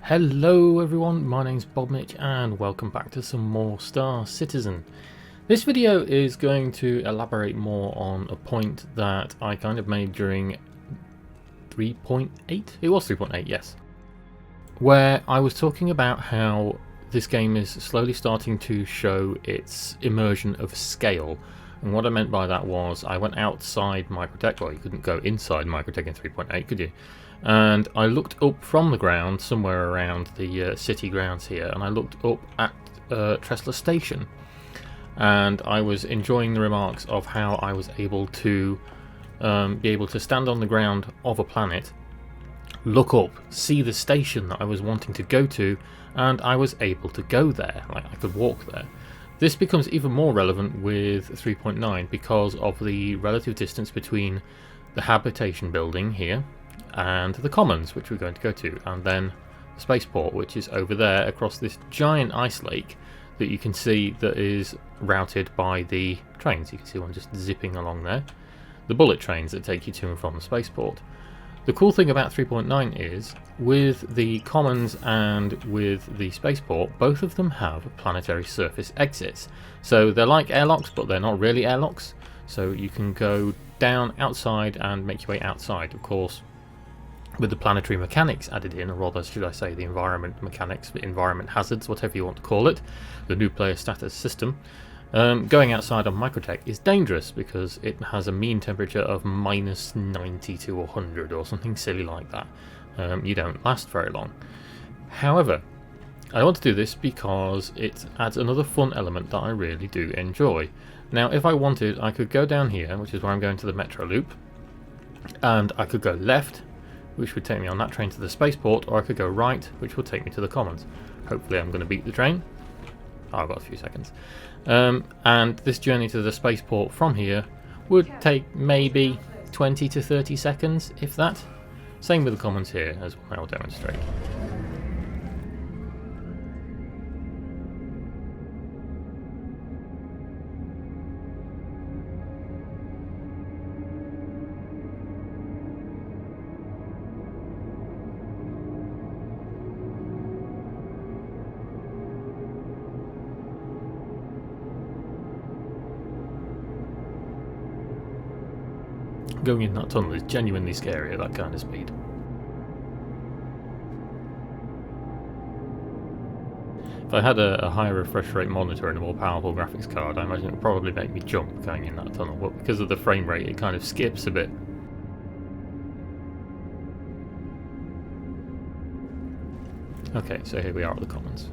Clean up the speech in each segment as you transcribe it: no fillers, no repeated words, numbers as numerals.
Hello everyone, my name's Bobmich and welcome back to some more Star Citizen. This video is going to elaborate more on a point that I kind of made during 3.8? It was 3.8, yes. Where I was talking about how this game is slowly starting to show its immersion of scale. And what I meant by that was I went outside Microtech. Well, you couldn't go inside Microtech in 3.8, could you? And I looked up from the ground somewhere around the city grounds here, and I looked up at Tressler Station, and I was enjoying the remarks of how I was able to be able to stand on the ground of a planet, look up, see the station that I was wanting to go to, and I was able to go there. Like, I could walk there. This becomes even more relevant with 3.9 because of the relative distance between the habitation building here and the commons, which we're going to go to, and then the spaceport, which is over there across this giant ice lake that you can see that is routed by the trains. You can see one just zipping along there, the bullet trains that take you to and from the spaceport. The cool thing about 3.9 is, with the commons and with the spaceport, both of them have planetary surface exits. So they're like airlocks, but they're not really airlocks. So you can go down outside and make your way outside. Of course, with the planetary mechanics added in, or rather should I say the environment mechanics, the environment hazards, whatever you want to call it, the new player status system, going outside on Microtech is dangerous because it has a mean temperature of minus 90 to 100 or something silly like that. You don't last very long. However, I want to do this because it adds another fun element that I really do enjoy. Now, if I wanted, I could go down here, which is where I'm going to the metro loop, and I could go left, which would take me on that train to the spaceport, or I could go right, which will take me to the commons. Hopefully I'm going to beat the train. Oh, I've got a few seconds. And this journey to the spaceport from here would take maybe 20 to 30 seconds, if that. Same with the commons here, as I'll demonstrate. Going in that tunnel is genuinely scary at that kind of speed. If I had a higher refresh rate monitor and a more powerful graphics card, I imagine it would probably make me jump going in that tunnel, but because of the frame rate it kind of skips a bit. Okay, so here we are at the commons.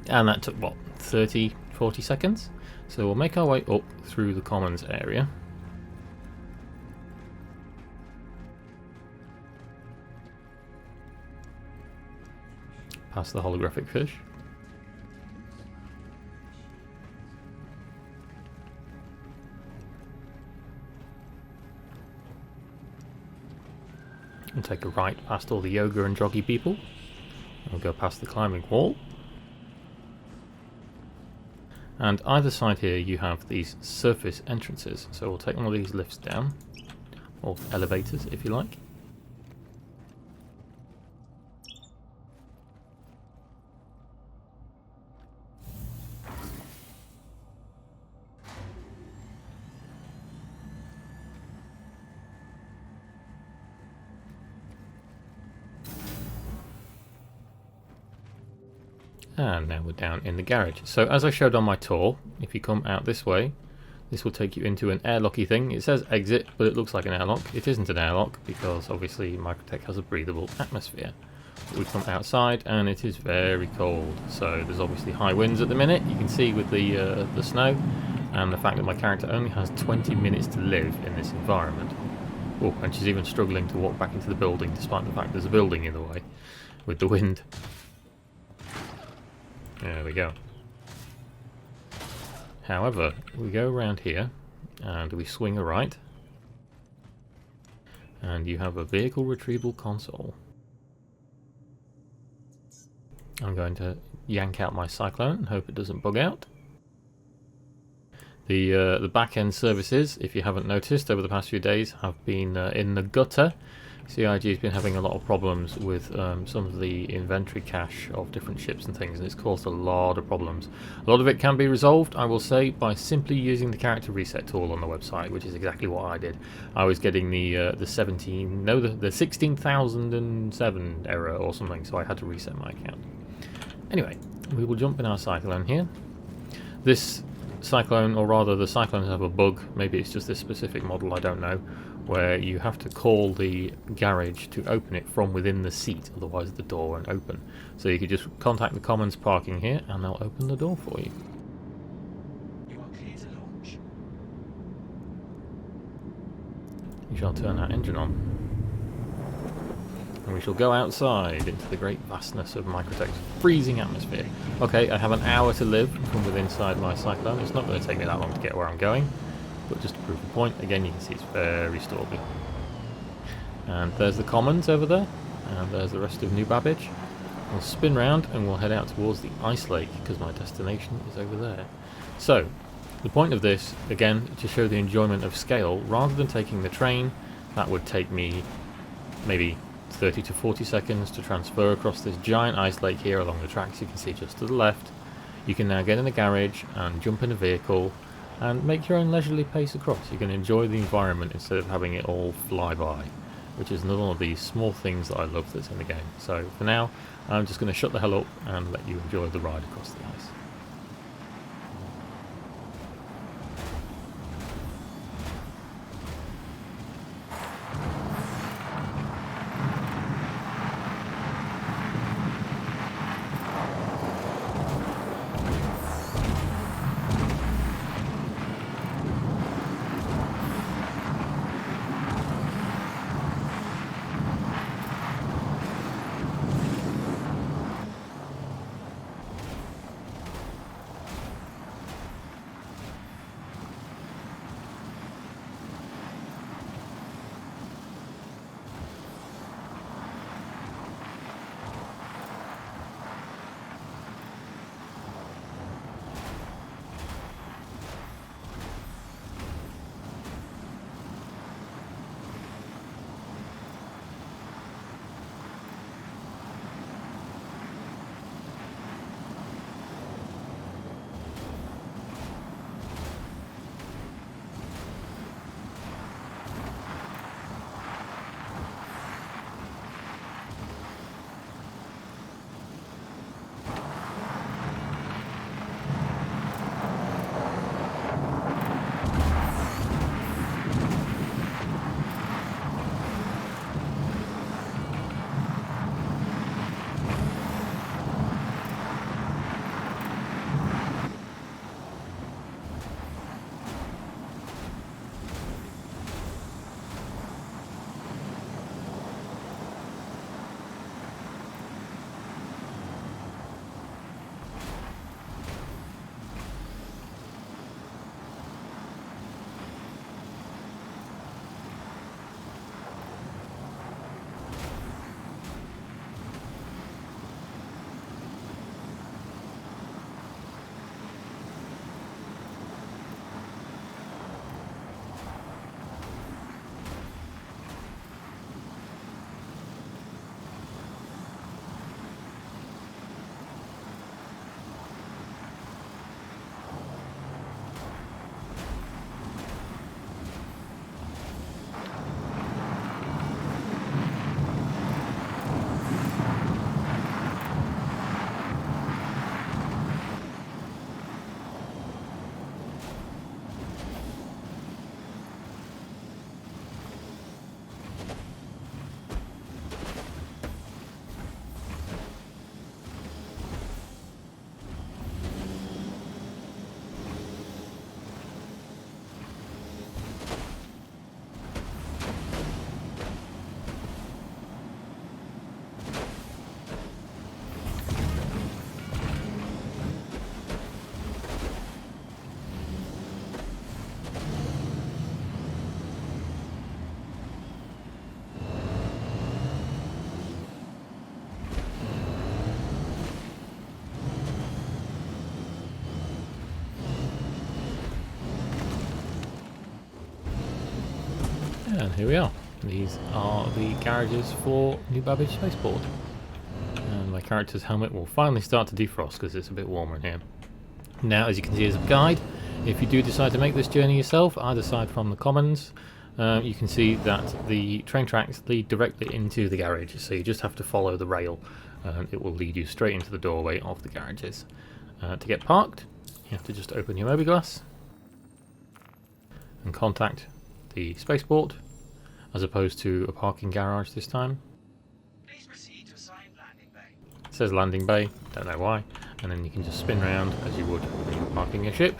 And that took, what, 30, 40 seconds? So we'll make our way up through the commons area. Past the holographic fish. And take a right past all the yoga and joggy people. We'll go past the climbing wall. And either side here you have these surface entrances, so we'll take one of these lifts down, or elevators if you like. And now we're down in the garage. So as I showed on my tour, if you come out this way, this will take you into an airlocky thing. It says exit, but it looks like an airlock. It isn't an airlock because obviously Microtech has a breathable atmosphere. But we come outside and it is very cold. So there's obviously high winds at the minute. You can see with the snow and the fact that my character only has 20 minutes to live in this environment. Oh, and she's even struggling to walk back into the building despite the fact there's a building in the way with the wind. There we go. However, we go around here and we swing a right, and you have a vehicle retrieval console. I'm going to yank out my Cyclone and hope it doesn't bug out. The back-end services, if you haven't noticed over the past few days, have been in the gutter. CIG has been having a lot of problems with some of the inventory cache of different ships and things, and it's caused a lot of problems. A lot of it can be resolved, I will say, by simply using the character reset tool on the website, which is exactly what I did. I was getting the 16,007 error or something, so I had to reset my account. Anyway, we will jump in our Cyclone here. This Cyclone, or rather the Cyclones have a bug, maybe it's just this specific model, I don't know, where you have to call the garage to open it from within the seat, otherwise the door won't open. So you could just contact the Commons parking here and they'll open the door for you. You are clear to launch. You shall turn that engine on. And we shall go outside into the great vastness of Microtech's freezing atmosphere. Okay, I have an hour to live from within inside my Cyclone. It's not going to take me that long to get where I'm going. But just to prove the point, again you can see it's very stormy. And there's the Commons over there, and there's the rest of New Babbage. We'll spin round and we'll head out towards the Ice Lake, because my destination is over there. So, the point of this, again, to show the enjoyment of scale, rather than taking the train, that would take me maybe 30 to 40 seconds to transfer across this giant ice lake here along the tracks you can see just to the left. You can now get in the garage and jump in a vehicle and make your own leisurely pace across. You can enjoy the environment instead of having it all fly by, which is another one of these small things that I love that's in the game. So for now, I'm just going to shut the hell up and let you enjoy the ride across the ice. And here we are. These are the garages for New Babbage Spaceport. And my character's helmet will finally start to defrost because it's a bit warmer in here. Now, as you can see as a guide, if you do decide to make this journey yourself, either side from the commons, you can see that the train tracks lead directly into the garage, so you just have to follow the rail and it will lead you straight into the doorway of the garages. To get parked, you have to just open your mobiGlas and contact the spaceport, as opposed to a parking garage this time. Please proceed to assigned landing bay. It says landing bay, don't know why, and then you can just spin around as you would when you're parking your ship.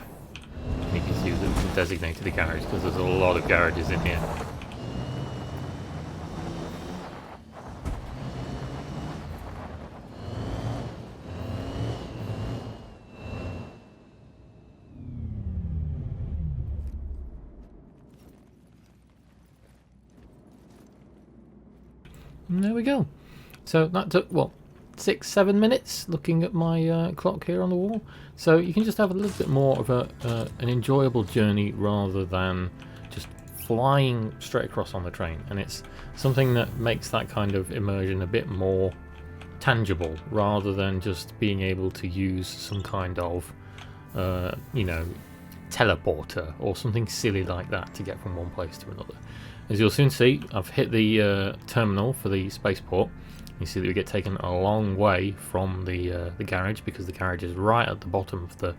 And you can see the designated garage because there's a lot of garages in here. And there we go. So that took, what, 6-7 minutes looking at my clock here on the wall. So you can just have a little bit more of an enjoyable journey rather than just flying straight across on the train. And it's something that makes that kind of immersion a bit more tangible rather than just being able to use some kind of, you know, teleporter or something silly like that to get from one place to another. As you'll soon see, I've hit the terminal for the spaceport. You see that we get taken a long way from the garage, because the garage is right at the bottom of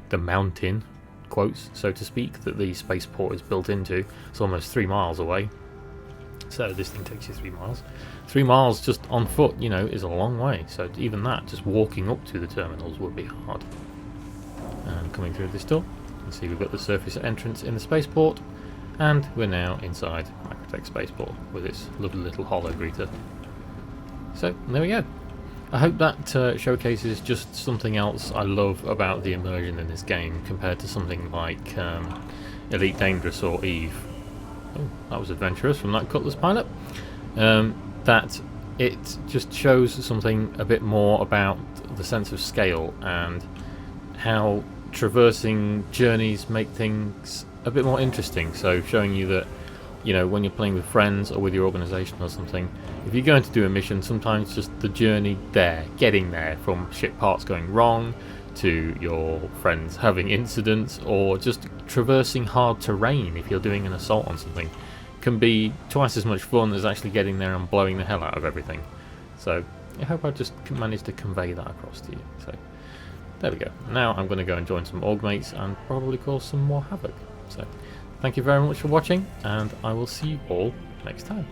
the mountain, quotes, so to speak, that the spaceport is built into. It's almost 3 miles away. So this thing takes you 3 miles. 3 miles just on foot, you know, is a long way. So even that, just walking up to the terminals would be hard. And coming through this door, you can see we've got the surface entrance in the spaceport. And we're now inside Microtech Spaceport with its lovely little holo greeter. So there we go. I hope that showcases just something else I love about the immersion in this game compared to something like Elite Dangerous or Eve. Oh, that was adventurous from that Cutlass pilot. That it just shows something a bit more about the sense of scale and how traversing journeys make things a bit more interesting. So showing you that, you know, when you're playing with friends or with your organisation or something, if you're going to do a mission, sometimes just the journey there, getting there, from ship parts going wrong to your friends having incidents, or just traversing hard terrain if you're doing an assault on something, can be twice as much fun as actually getting there and blowing the hell out of everything. So I hope I just managed to convey that across to you. So there we go. Now I'm going to go and join some org mates and probably cause some more havoc. So thank you very much for watching, and I will see you all next time.